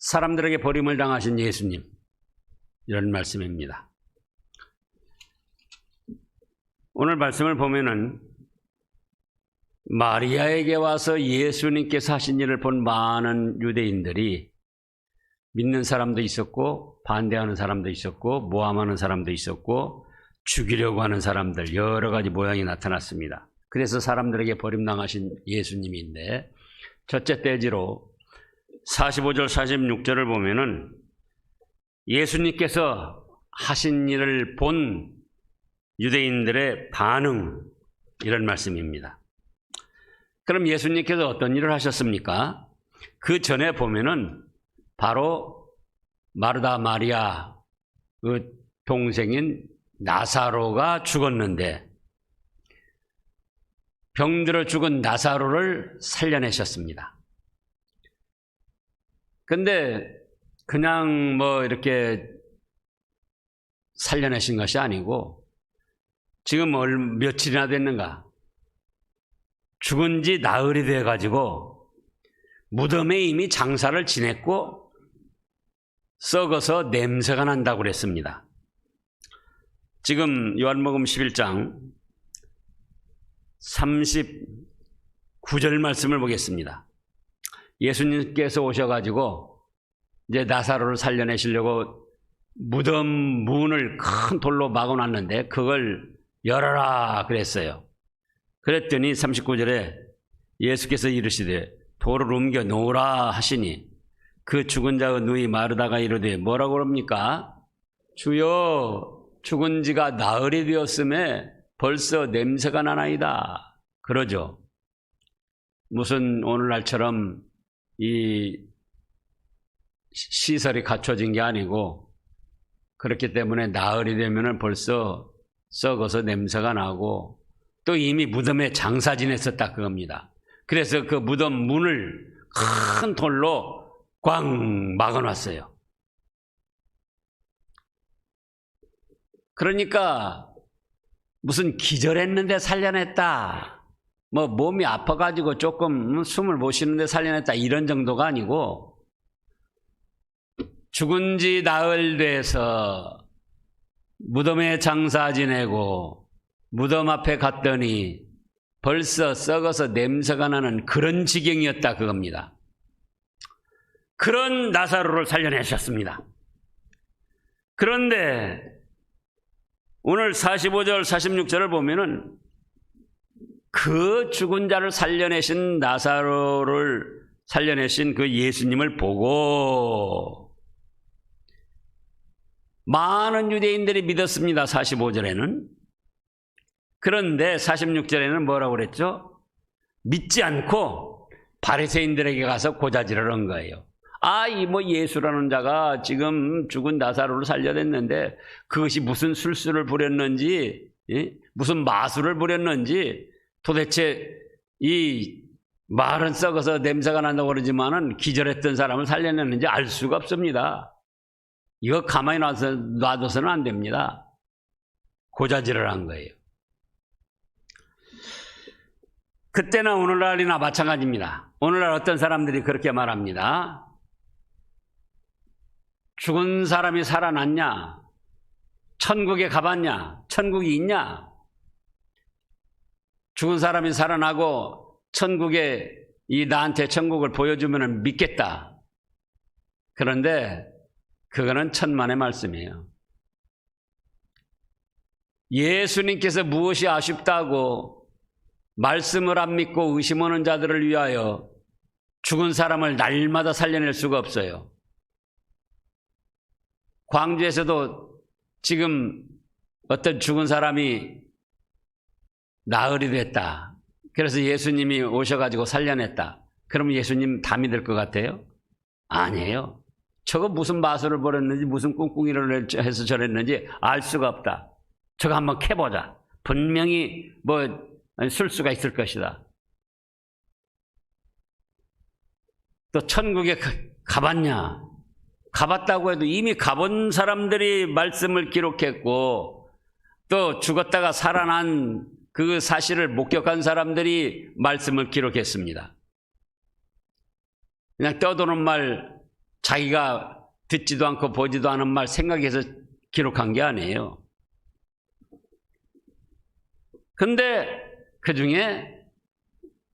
사람들에게 버림을 당하신 예수님, 이런 말씀입니다. 오늘 말씀을 보면은 마리아에게 와서 예수님께서 하신 일을 본 많은 유대인들이 믿는 사람도 있었고 반대하는 사람도 있었고 모함하는 사람도 있었고 죽이려고 하는 사람들, 여러 가지 모양이 나타났습니다. 그래서 사람들에게 버림당하신 예수님인데, 첫째 대지로 45절 46절을 보면은 예수님께서 하신 일을 본 유대인들의 반응, 이런 말씀입니다. 그럼 예수님께서 어떤 일을 하셨습니까? 그 전에 보면은 바로 마르다 마리아 그 동생인 나사로가 죽었는데 병들어 죽은 나사로를 살려내셨습니다. 근데 그냥 뭐 이렇게 살려내신 것이 아니고 지금 며칠이나 됐는가? 죽은 지 나흘이 돼가지고 무덤에 이미 장사를 지냈고 썩어서 냄새가 난다고 그랬습니다. 지금 요한복음 11장 39절 말씀을 보겠습니다. 예수님께서 오셔가지고 이제 나사로를 살려내시려고 무덤 문을 큰 돌로 막아놨는데 그걸 열어라 그랬어요. 그랬더니 39절에 예수께서 이르시되 돌을 옮겨 놓으라 하시니 그 죽은 자의 누이 마르다가 이르되 뭐라고 그럽니까? 주여, 죽은 지가 나흘이 되었음에 벌써 냄새가 나나이다. 그러죠. 무슨 오늘날처럼 이 시설이 갖춰진 게 아니고 그렇기 때문에 나흘이 되면 벌써 썩어서 냄새가 나고 또 이미 무덤에 장사 지냈었다 그겁니다. 그래서 그 무덤 문을 큰 돌로 꽝 막아놨어요. 그러니까 무슨 기절했는데 살려냈다, 뭐 몸이 아파가지고 조금 숨을 못 쉬는데 살려냈다 이런 정도가 아니고 죽은 지 나흘 돼서 무덤에 장사 지내고 무덤 앞에 갔더니 벌써 썩어서 냄새가 나는 그런 지경이었다 그겁니다. 그런 나사로를 살려내셨습니다. 그런데 오늘 45절 46절을 보면은 그 죽은 자를 살려내신 나사로를 살려내신 그 예수님을 보고 많은 유대인들이 믿었습니다. 45절에는. 그런데 46절에는 뭐라고 그랬죠? 믿지 않고 바리새인들에게 가서 고자질을 한 거예요. 이 뭐 예수라는 자가 지금 죽은 나사로를 살려냈는데 그것이 무슨 술수를 부렸는지, 무슨 마술을 부렸는지, 도대체 이 말은 썩어서 냄새가 난다고 그러지만은 기절했던 사람을 살려냈는지 알 수가 없습니다. 이거 가만히 놔둬서는 안 됩니다. 고자질을 한 거예요. 그때나 오늘날이나 마찬가지입니다. 오늘날 어떤 사람들이 그렇게 말합니다. 죽은 사람이 살아났냐? 천국에 가봤냐? 천국이 있냐? 죽은 사람이 살아나고 천국에 나한테 천국을 보여주면 믿겠다. 그런데 그거는 천만의 말씀이에요. 예수님께서 무엇이 아쉽다고 말씀을 안 믿고 의심하는 자들을 위하여 죽은 사람을 날마다 살려낼 수가 없어요. 광주에서도 지금 어떤 죽은 사람이 나흘이 됐다. 그래서 예수님이 오셔가지고 살려냈다. 그러면 예수님 다 믿을 것 같아요? 아니에요. 저거 무슨 마술을 벌였는지 무슨 꿍꿍이를 해서 저랬는지 알 수가 없다. 저거 한번 캐보자. 분명히 뭐 술수가 있을 것이다. 또 천국에 가봤냐? 가봤다고 해도 이미 가본 사람들이 말씀을 기록했고 또 죽었다가 살아난 그 사실을 목격한 사람들이 말씀을 기록했습니다. 그냥 떠도는 말 자기가 듣지도 않고 보지도 않은 말 생각해서 기록한 게 아니에요. 근데 그 중에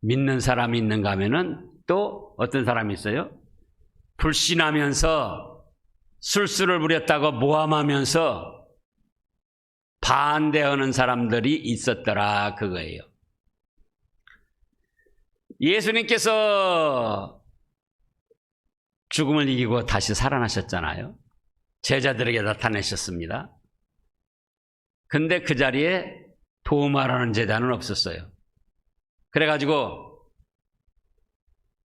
믿는 사람이 있는가 하면은 또 어떤 사람이 있어요? 불신하면서 술수를 부렸다고 모함하면서 반대하는 사람들이 있었더라 그거예요. 예수님께서 죽음을 이기고 다시 살아나셨잖아요. 제자들에게 나타내셨습니다. 근데 그 자리에 도마라는 제자는 없었어요. 그래가지고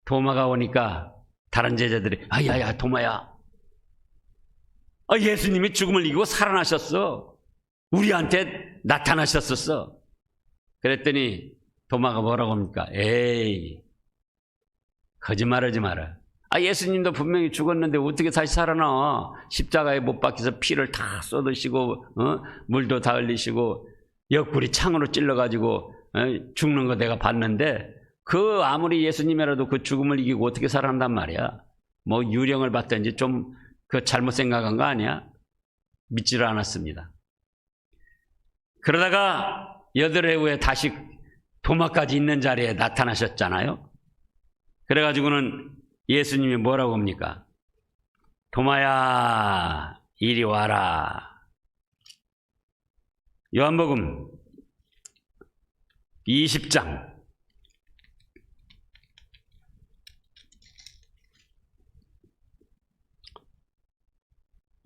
도마가 오니까 다른 제자들이 야야 도마야, 예수님이 죽음을 이기고 살아나셨어. 우리한테 나타나셨었어. 그랬더니 도마가 뭐라고 합니까? 에이, 거짓말하지 마라. 예수님도 분명히 죽었는데 어떻게 다시 살아나? 십자가에 못 박혀서 피를 다 쏟으시고 물도 다 흘리시고 옆구리 창으로 찔러가지고 죽는 거 내가 봤는데 그 아무리 예수님이라도 그 죽음을 이기고 어떻게 살아난단 말이야. 뭐 유령을 봤든지 좀 그 잘못 생각한 거 아니야? 믿지를 않았습니다. 그러다가 8해 후에 다시 도마까지 있는 자리에 나타나셨잖아요. 그래가지고는 예수님이 뭐라고 합니까? 도마야, 이리 와라. 요한복음 20장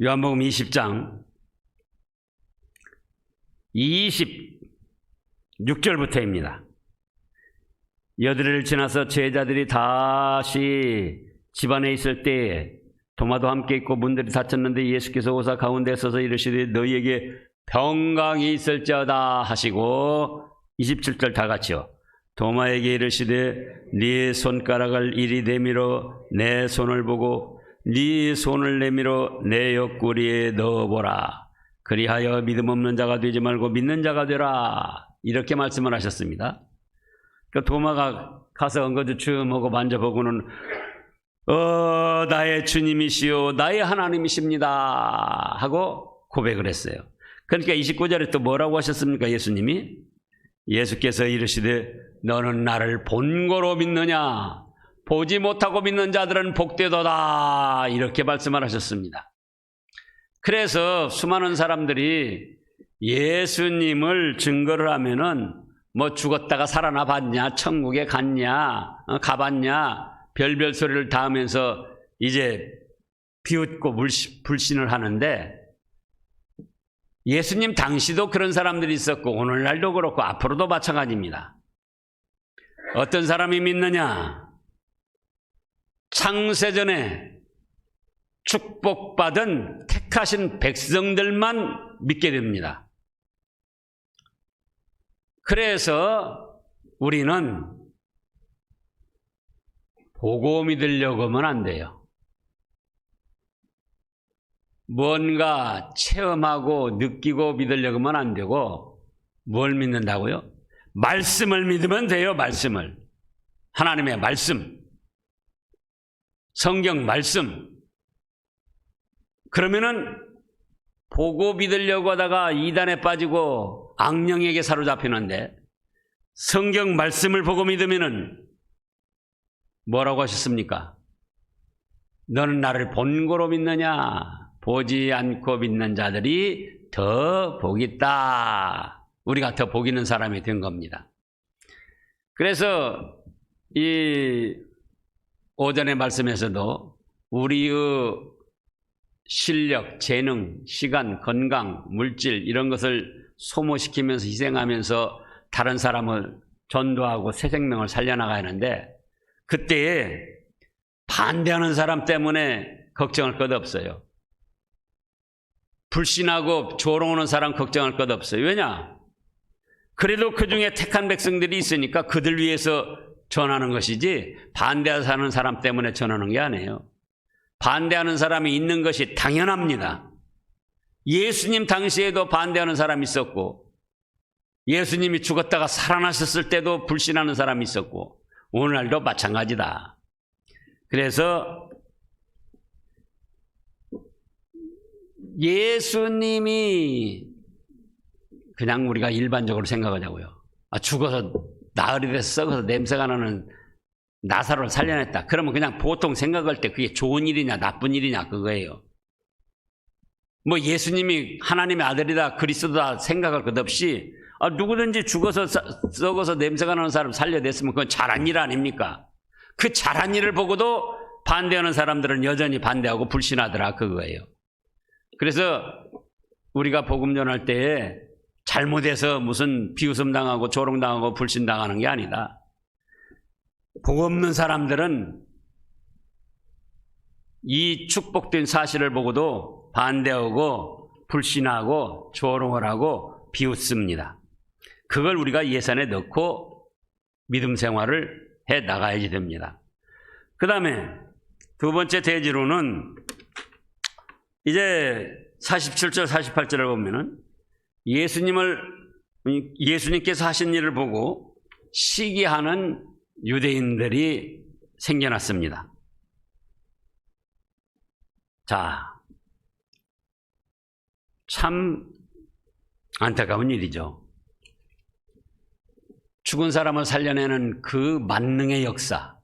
요한복음 20장 26절부터입니다. 8일을 지나서 제자들이 다시 집안에 있을 때에 도마도 함께 있고 문들이 닫혔는데 예수께서 오사 가운데 서서 이르시되 너희에게 평강이 있을지어다 하시고 27절 다 같이요. 도마에게 이르시되 네 손가락을 이리 내밀어 내 손을 보고 네 손을 내밀어 내 옆구리에 넣어보라. 그리하여 믿음 없는 자가 되지 말고 믿는 자가 되라. 이렇게 말씀을 하셨습니다. 그 도마가 가서 엉거주춤하고 만져보고는 나의 주님이시요 나의 하나님이십니다 하고 고백을 했어요. 그러니까 29절에 또 뭐라고 하셨습니까? 예수께서 이르시되 너는 나를 본고로 믿느냐? 보지 못하고 믿는 자들은 복되도다. 이렇게 말씀을 하셨습니다. 그래서 수많은 사람들이 예수님을 증거를 하면은 뭐 죽었다가 살아나 봤냐, 천국에 갔냐, 가봤냐, 별별 소리를 다 하면서 이제 비웃고 불신을 하는데 예수님 당시도 그런 사람들이 있었고 오늘날도 그렇고 앞으로도 마찬가지입니다. 어떤 사람이 믿느냐? 창세전에 축복받은 택하신 백성들만 믿게 됩니다. 그래서 우리는 보고 믿으려고 하면 안 돼요. 뭔가 체험하고 느끼고 믿으려고 하면 안 되고 뭘 믿는다고요? 말씀을 믿으면 돼요. 말씀을. 하나님의 말씀. 성경 말씀. 그러면은 보고 믿으려고 하다가 이단에 빠지고 악령에게 사로잡히는데 성경 말씀을 보고 믿으면은 뭐라고 하셨습니까? 너는 나를 본고로 믿느냐? 보지 않고 믿는 자들이 더 복이 있다. 우리가 더 복 있는 사람이 된 겁니다. 그래서 이 오전의 말씀에서도 우리의 실력, 재능, 시간, 건강, 물질 이런 것을 소모시키면서 희생하면서 다른 사람을 전도하고 새 생명을 살려나가야 하는데 그때에 반대하는 사람 때문에 걱정할 것 없어요. 불신하고 조롱하는 사람 걱정할 것 없어요. 왜냐? 그래도 그 중에 택한 백성들이 있으니까 그들 위해서 전하는 것이지 반대하는 사람 때문에 전하는 게 아니에요. 반대하는 사람이 있는 것이 당연합니다. 예수님 당시에도 반대하는 사람이 있었고 예수님이 죽었다가 살아나셨을 때도 불신하는 사람이 있었고 오늘날도 마찬가지다. 그래서 예수님이 그냥 우리가 일반적으로 생각하자고요. 죽어서 나흘이 돼서 썩어서 냄새가 나는 나사로를 살려냈다. 그러면 그냥 보통 생각할 때 그게 좋은 일이냐 나쁜 일이냐 그거예요. 뭐 예수님이 하나님의 아들이다 그리스도다 생각할 것 없이 누구든지 죽어서 썩어서 냄새가 나는 사람 살려냈으면 그건 잘한 일 아닙니까? 그 잘한 일을 보고도 반대하는 사람들은 여전히 반대하고 불신하더라 그거예요. 그래서 우리가 복음 전할 때에 잘못해서 무슨 비웃음 당하고 조롱당하고 불신당하는 게 아니다. 복 없는 사람들은 이 축복된 사실을 보고도 반대하고 불신하고 조롱을 하고 비웃습니다. 그걸 우리가 예산에 넣고 믿음 생활을 해 나가야지 됩니다. 그 다음에 두 번째 대지로는 이제 47절 48절을 보면은 예수님께서 하신 일을 보고 시기하는 유대인들이 생겨났습니다. 자, 참 안타까운 일이죠. 죽은 사람을 살려내는 그 만능의 역사,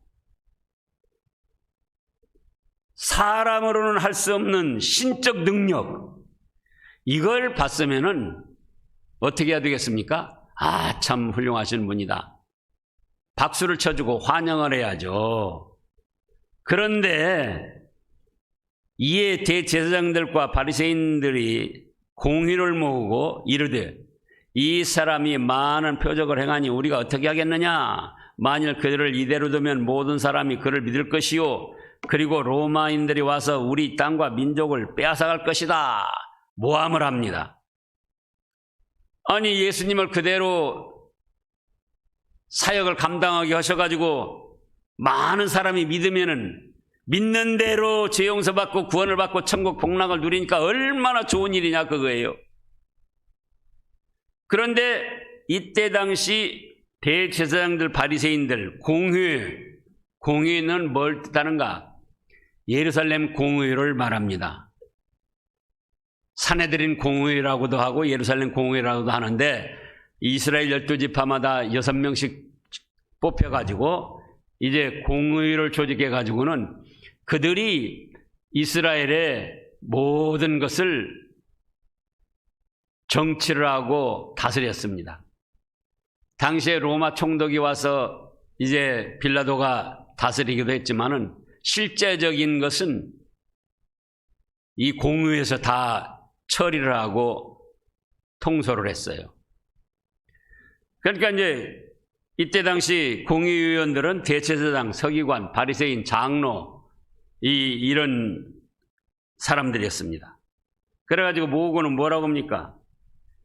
사람으로는 할 수 없는 신적 능력, 이걸 봤으면은 어떻게 해야 되겠습니까? 참 훌륭하신 분이다. 박수를 쳐주고 환영을 해야죠. 그런데 이에 대제사장들과 바리새인들이 공의를 모으고 이르되 이 사람이 많은 표적을 행하니 우리가 어떻게 하겠느냐? 만일 그들을 이대로 두면 모든 사람이 그를 믿을 것이요 그리고 로마인들이 와서 우리 땅과 민족을 빼앗아갈 것이다. 모함을 합니다. 아니 예수님을 그대로 사역을 감당하게 하셔가지고 많은 사람이 믿으면은 믿는 대로 죄 용서받고 구원을 받고 천국 복락을 누리니까 얼마나 좋은 일이냐 그거예요. 그런데 이때 당시 대제사장들 바리새인들 공회는 뭘 뜻하는가? 예루살렘 공회를 말합니다. 산헤드린 공회라고도 하고 예루살렘 공회라고도 하는데 이스라엘 12지파마다 6명씩 뽑혀가지고 이제 공회를 조직해가지고는 그들이 이스라엘의 모든 것을 정치를 하고 다스렸습니다. 당시에 로마 총독이 와서 이제 빌라도가 다스리기도 했지만은 실제적인 것은 이 공회에서 다 처리를 하고 통솔을 했어요. 그러니까 이제 이때 당시 공의위원들은 대제사장, 서기관, 바리새인, 장로 이런 사람들이었습니다. 그래가지고 모으고는 뭐라고 합니까?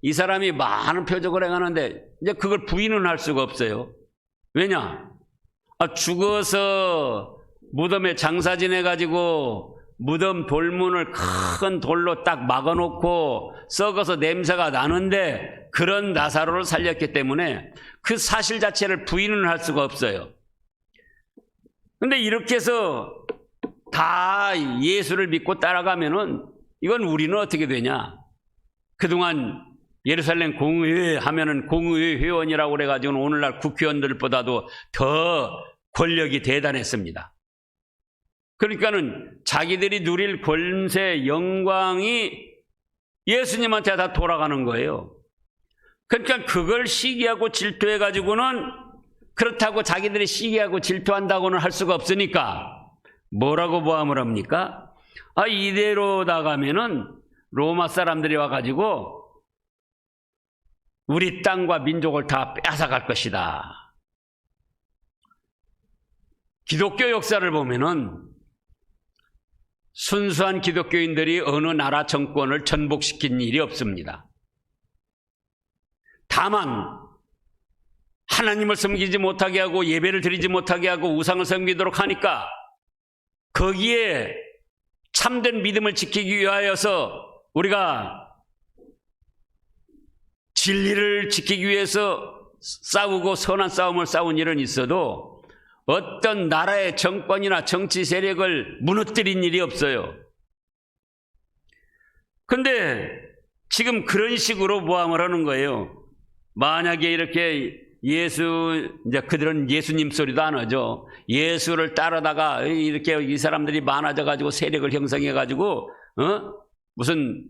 이 사람이 많은 표적을 행하는데 이제 그걸 부인은 할 수가 없어요. 왜냐? 죽어서 무덤에 장사 지내가지고 무덤 돌문을 큰 돌로 딱 막아놓고 썩어서 냄새가 나는데 그런 나사로를 살렸기 때문에 그 사실 자체를 부인은 할 수가 없어요. 근데 이렇게 해서 다 예수를 믿고 따라가면은 이건 우리는 어떻게 되냐? 그동안 예루살렘 공의회 하면은 공의회 회원이라고 그래가지고 오늘날 국회의원들보다도 더 권력이 대단했습니다. 그러니까는 자기들이 누릴 권세, 영광이 예수님한테 다 돌아가는 거예요. 그러니까 그걸 시기하고 질투해가지고는 그렇다고 자기들이 시기하고 질투한다고는 할 수가 없으니까 뭐라고 모함을 합니까? 이대로 나가면은 로마 사람들이 와가지고 우리 땅과 민족을 다 뺏어갈 것이다. 기독교 역사를 보면은 순수한 기독교인들이 어느 나라 정권을 전복시킨 일이 없습니다. 다만 하나님을 섬기지 못하게 하고 예배를 드리지 못하게 하고 우상을 섬기도록 하니까 거기에 참된 믿음을 지키기 위하여서 우리가 진리를 지키기 위해서 싸우고 선한 싸움을 싸운 일은 있어도 어떤 나라의 정권이나 정치 세력을 무너뜨린 일이 없어요. 근데 지금 그런 식으로 모함을 하는 거예요. 만약에 이렇게 이제 그들은 예수님 소리도 안 하죠. 예수를 따르다가 이렇게 이 사람들이 많아져가지고 세력을 형성해가지고, 무슨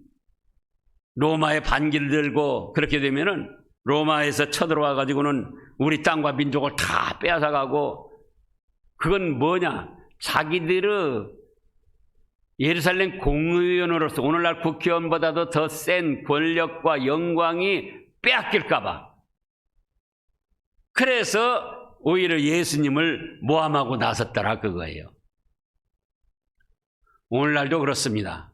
로마의 반기를 들고 그렇게 되면은 로마에서 쳐들어와가지고는 우리 땅과 민족을 다 빼앗아가고, 그건 뭐냐? 자기들의 예루살렘 공의원으로서 오늘날 국회의원보다도 더 센 권력과 영광이 빼앗길까봐. 그래서 오히려 예수님을 모함하고 나섰더라 그거예요. 오늘날도 그렇습니다.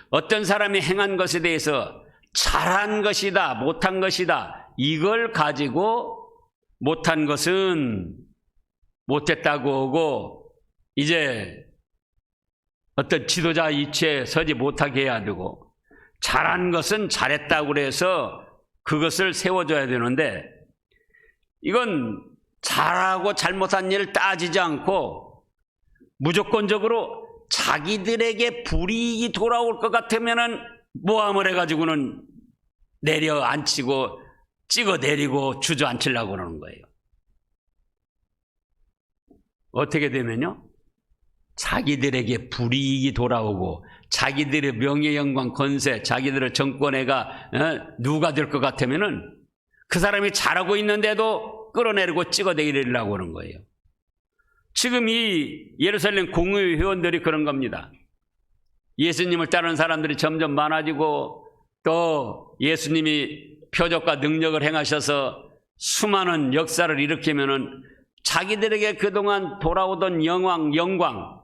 어떤 사람이 행한 것에 대해서 잘한 것이다, 못한 것이다, 이걸 가지고 못한 것은 못했다고 하고, 이제 어떤 지도자 위치에 서지 못하게 해야 되고, 잘한 것은 잘했다고 그래서 그것을 세워줘야 되는데, 이건 잘하고 잘못한 일을 따지지 않고 무조건적으로 자기들에게 불이익이 돌아올 것 같으면은 모함을 해가지고는 내려앉히고 찍어 내리고 주저앉히려고 그러는 거예요. 어떻게 되면요? 자기들에게 불이익이 돌아오고 자기들의 명예, 영광, 권세, 자기들의 정권에가 누가 될 것 같으면은 그 사람이 잘하고 있는데도 끌어내리고 찍어내리려고 하는 거예요. 지금 이 예루살렘 공의 회원들이 그런 겁니다. 예수님을 따르는 사람들이 점점 많아지고, 또 예수님이 표적과 능력을 행하셔서 수많은 역사를 일으키면은 자기들에게 그동안 돌아오던 영광,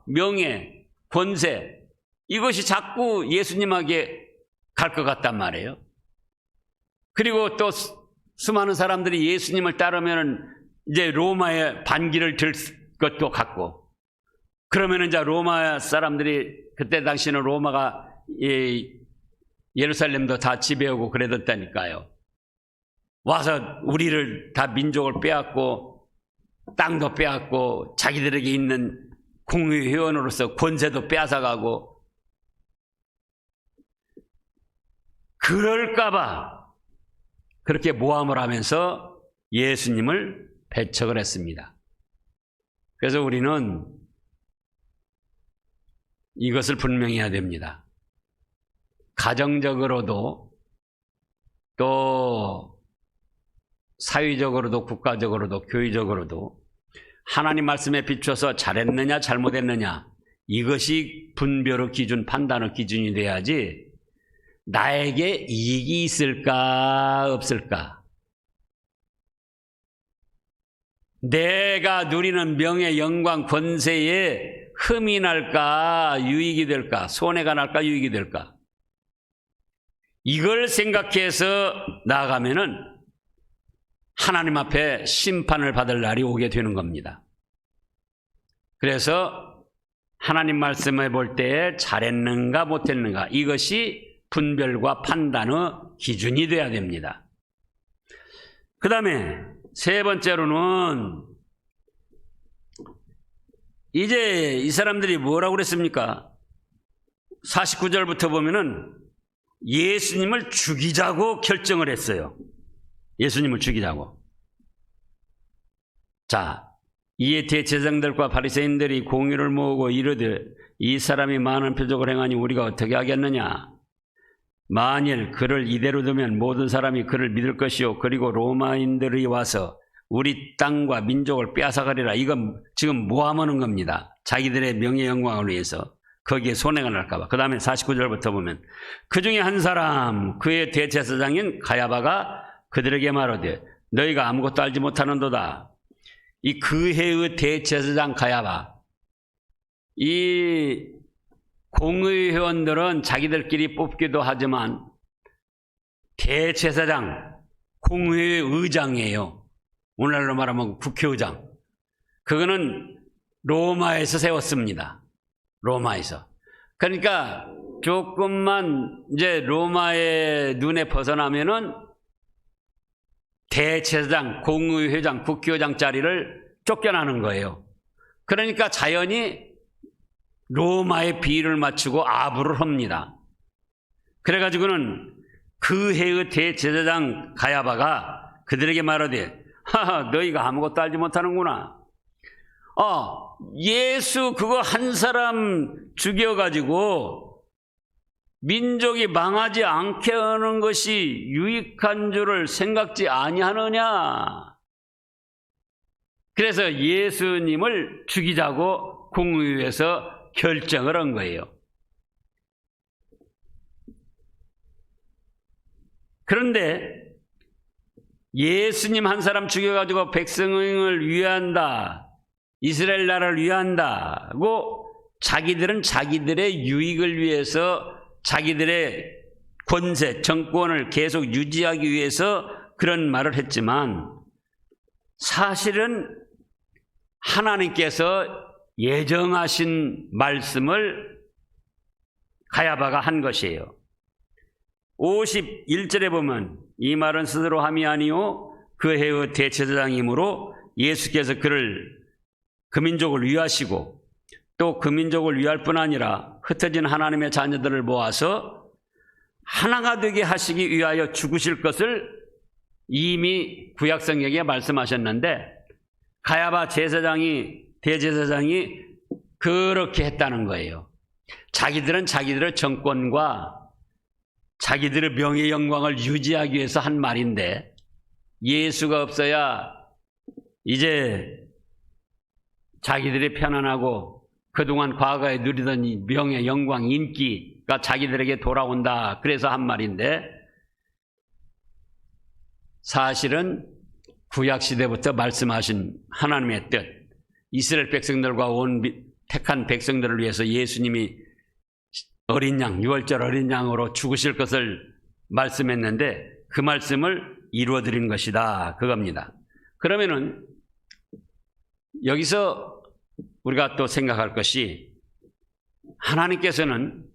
명예, 권세, 이것이 자꾸 예수님에게 갈 것 같단 말이에요. 그리고 또 수많은 사람들이 예수님을 따르면 이제 로마의 반기를 들 것도 같고, 그러면 이제 로마 사람들이, 그때 당시는 로마가 예루살렘도 다 지배하고 그랬다니까요. 와서 우리를 다 민족을 빼앗고 땅도 빼앗고 자기들에게 있는 공의회원으로서 권세도 빼앗아가고, 그럴까봐 그렇게 모함을 하면서 예수님을 배척을 했습니다. 그래서 우리는 이것을 분명히 해야 됩니다. 가정적으로도 또 사회적으로도 국가적으로도 교회적으로도 하나님 말씀에 비춰서 잘했느냐 잘못했느냐, 이것이 분별의 기준, 판단의 기준이 돼야지 나에게 이익이 있을까 없을까, 내가 누리는 명예, 영광, 권세에 흠이 날까 유익이 될까, 손해가 날까 유익이 될까, 이걸 생각해서 나아가면은 하나님 앞에 심판을 받을 날이 오게 되는 겁니다. 그래서 하나님 말씀을 볼 때 잘했는가 못했는가, 이것이 분별과 판단의 기준이 되어야 됩니다. 그 다음에 세 번째로는 이제 이 사람들이 뭐라고 그랬습니까? 49절부터 보면은 예수님을 죽이자고 결정을 했어요. 예수님을 죽이자고. 자, 이에 대제사장들과 바리새인들이 공의를 모으고 이르되 이 사람이 많은 표적을 행하니 우리가 어떻게 하겠느냐? 만일 그를 이대로 두면 모든 사람이 그를 믿을 것이요, 그리고 로마인들이 와서 우리 땅과 민족을 빼앗아가리라. 이건 지금 모함하는 겁니다. 자기들의 명예 영광을 위해서. 거기에 손해가 날까 봐. 그 다음에 49절부터 보면 그 중에 한 사람, 그의 대제사장인 가야바가 그들에게 말하되 너희가 아무것도 알지 못하는도다. 이 그 해의 대제사장 가야바, 이 공의회원들은 자기들끼리 뽑기도 하지만 대제사장, 공회의 의장이에요. 오늘날로 말하면 국회의장. 그거는 로마에서 세웠습니다. 로마에서. 그러니까 조금만 이제 로마의 눈에 벗어나면은 대제사장, 공의회장, 국회의장 자리를 쫓겨나는 거예요. 그러니까 자연히 로마의 비위를 맞추고 아부를 합니다. 그래가지고는 그 해의 대제사장 가야바가 그들에게 말하되, 하하, 너희가 아무것도 알지 못하는구나. 예수 그거 한 사람 죽여가지고 민족이 망하지 않게 하는 것이 유익한 줄을 생각지 아니하느냐. 그래서 예수님을 죽이자고 공의회에서 결정을 한 거예요. 그런데 예수님 한 사람 죽여가지고 백성을 위한다, 이스라엘 나라를 위한다고 자기들은 자기들의 유익을 위해서 자기들의 권세, 정권을 계속 유지하기 위해서 그런 말을 했지만 사실은 하나님께서 예정하신 말씀을 가야바가 한 것이에요. 51절에 보면 이 말은 스스로 함이 아니요 그 해의 대제사장이므로 예수께서 그 민족을 위하시고 또 그 민족을 위할 뿐 아니라 흩어진 하나님의 자녀들을 모아서 하나가 되게 하시기 위하여 죽으실 것을 이미 구약성경에 말씀하셨는데 가야바 대제사장이 그렇게 했다는 거예요. 자기들은 자기들의 정권과 자기들의 명예 영광을 유지하기 위해서 한 말인데 예수가 없어야 이제 자기들이 편안하고 그동안 과거에 누리던 이 명예, 영광, 인기가 자기들에게 돌아온다. 그래서 한 말인데 사실은 구약시대부터 말씀하신 하나님의 뜻, 이스라엘 백성들과 온 택한 백성들을 위해서 예수님이 어린 양, 유월절 어린 양으로 죽으실 것을 말씀했는데 그 말씀을 이루어드린 것이다. 그겁니다. 그러면은 여기서 우리가 또 생각할 것이 하나님께서는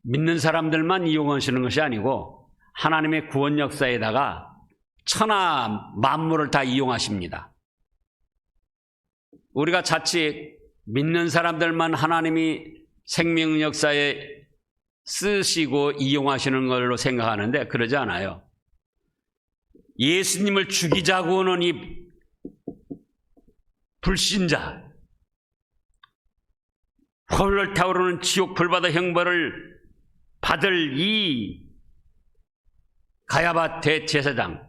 믿는 사람들만 이용하시는 것이 아니고 하나님의 구원 역사에다가 천하 만물을 다 이용하십니다. 우리가 자칫 믿는 사람들만 하나님이 생명 역사에 쓰시고 이용하시는 걸로 생각하는데 그러지 않아요. 예수님을 죽이자고 하는 이 불신자, 헐헐 타오르는 지옥 불바다 형벌을 받을 이 가야바 대제사장,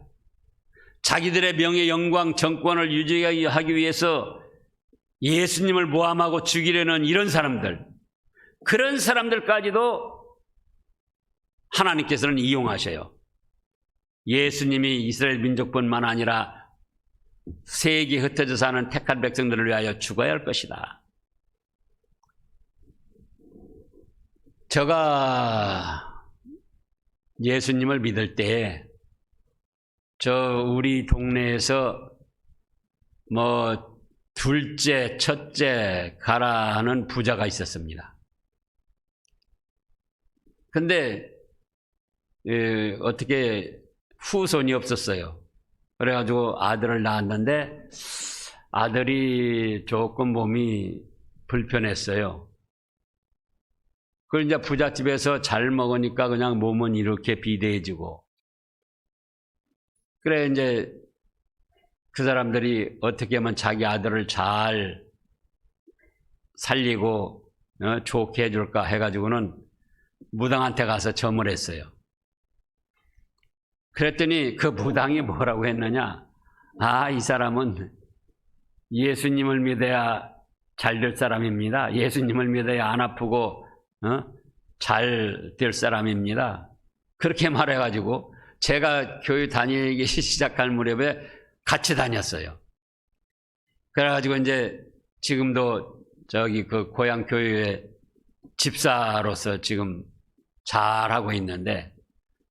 자기들의 명예, 영광, 정권을 유지하기 위해서 예수님을 모함하고 죽이려는 이런 사람들, 그런 사람들까지도 하나님께서는 이용하셔요. 예수님이 이스라엘 민족뿐만 아니라 세계 흩어져 사는 택한 백성들을 위하여 죽어야 할 것이다. 제가 예수님을 믿을 때 우리 동네에서 둘째, 첫째 가라 하는 부자가 있었습니다. 근데 어떻게 후손이 없었어요. 그래가지고 아들을 낳았는데 아들이 조금 몸이 불편했어요. 그걸 이제 부잣집에서 잘 먹으니까 그냥 몸은 이렇게 비대해지고. 그래 이제 그 사람들이 어떻게 하면 자기 아들을 잘 살리고 좋게 해줄까 해가지고는 무당한테 가서 점을 했어요. 그랬더니 그 무당이 뭐라고 했느냐? 이 사람은 예수님을 믿어야 잘 될 사람입니다. 예수님을 믿어야 안 아프고 잘 될 사람입니다. 그렇게 말해가지고 제가 교회 다니기 시작할 무렵에 같이 다녔어요. 그래가지고 이제 지금도 그 고향 교회의 집사로서 지금 잘하고 있는데,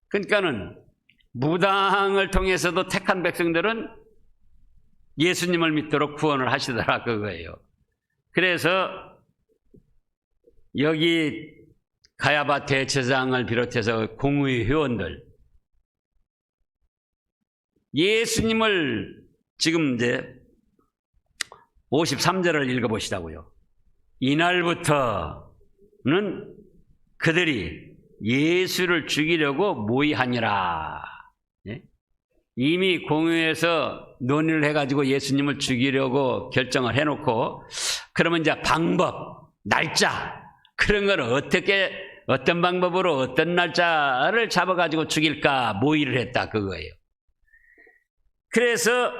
그러니까는 무당을 통해서도 택한 백성들은 예수님을 믿도록 구원을 하시더라 그거예요. 그래서 여기 가야바 대제사장을 비롯해서 공의 회원들, 예수님을 지금 이제 53절을 읽어보시라고요. 이날부터는 그들이 예수를 죽이려고 모의하니라. 예? 이미 공회에서 논의를 해가지고 예수님을 죽이려고 결정을 해놓고, 그러면 이제 방법, 날짜, 그런 걸 어떤 방법으로 어떤 날짜를 잡아가지고 죽일까 모의를 했다, 그거예요. 그래서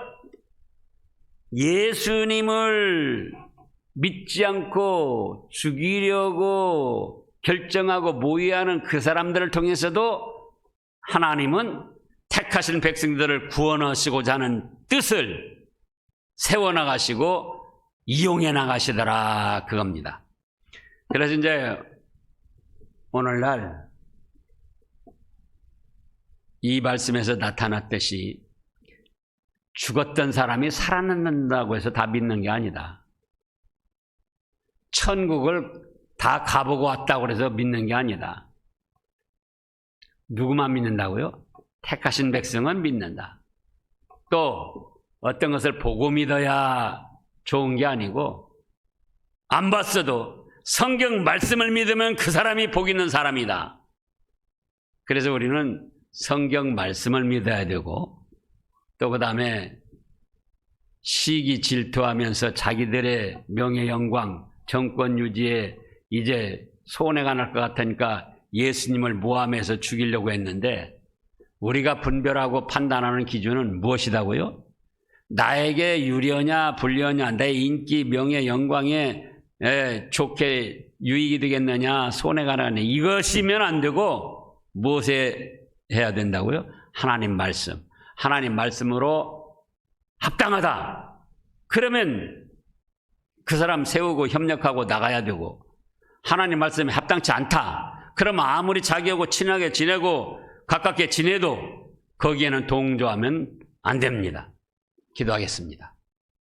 예수님을 믿지 않고 죽이려고 결정하고 모의하는 그 사람들을 통해서도 하나님은 택하신 백성들을 구원하시고자 하는 뜻을 세워나가시고 이용해 나가시더라, 그겁니다. 그래서 이제 오늘날 이 말씀에서 나타났듯이 죽었던 사람이 살아난다고 해서 다 믿는 게 아니다. 천국을 다 가보고 왔다고 해서 믿는 게 아니다. 누구만 믿는다고요? 택하신 백성은 믿는다. 또 어떤 것을 보고 믿어야 좋은 게 아니고, 안 봤어도 성경 말씀을 믿으면 그 사람이 복 있는 사람이다. 그래서 우리는 성경 말씀을 믿어야 되고, 또 그 다음에 시기 질투하면서 자기들의 명예 영광, 정권 유지에 이제 손해가 날 것 같으니까 예수님을 모함해서 죽이려고 했는데, 우리가 분별하고 판단하는 기준은 무엇이다고요? 나에게 유려냐 불려냐, 내 인기, 명예, 영광에 좋게 유익이 되겠느냐, 손해가 나느냐, 이것이면 안 되고 무엇에 해야 된다고요? 하나님 말씀. 하나님 말씀으로 합당하다. 그러면 그 사람 세우고 협력하고 나가야 되고, 하나님 말씀에 합당치 않다. 그러면 아무리 자기하고 친하게 지내고 가깝게 지내도 거기에는 동조하면 안 됩니다. 기도하겠습니다.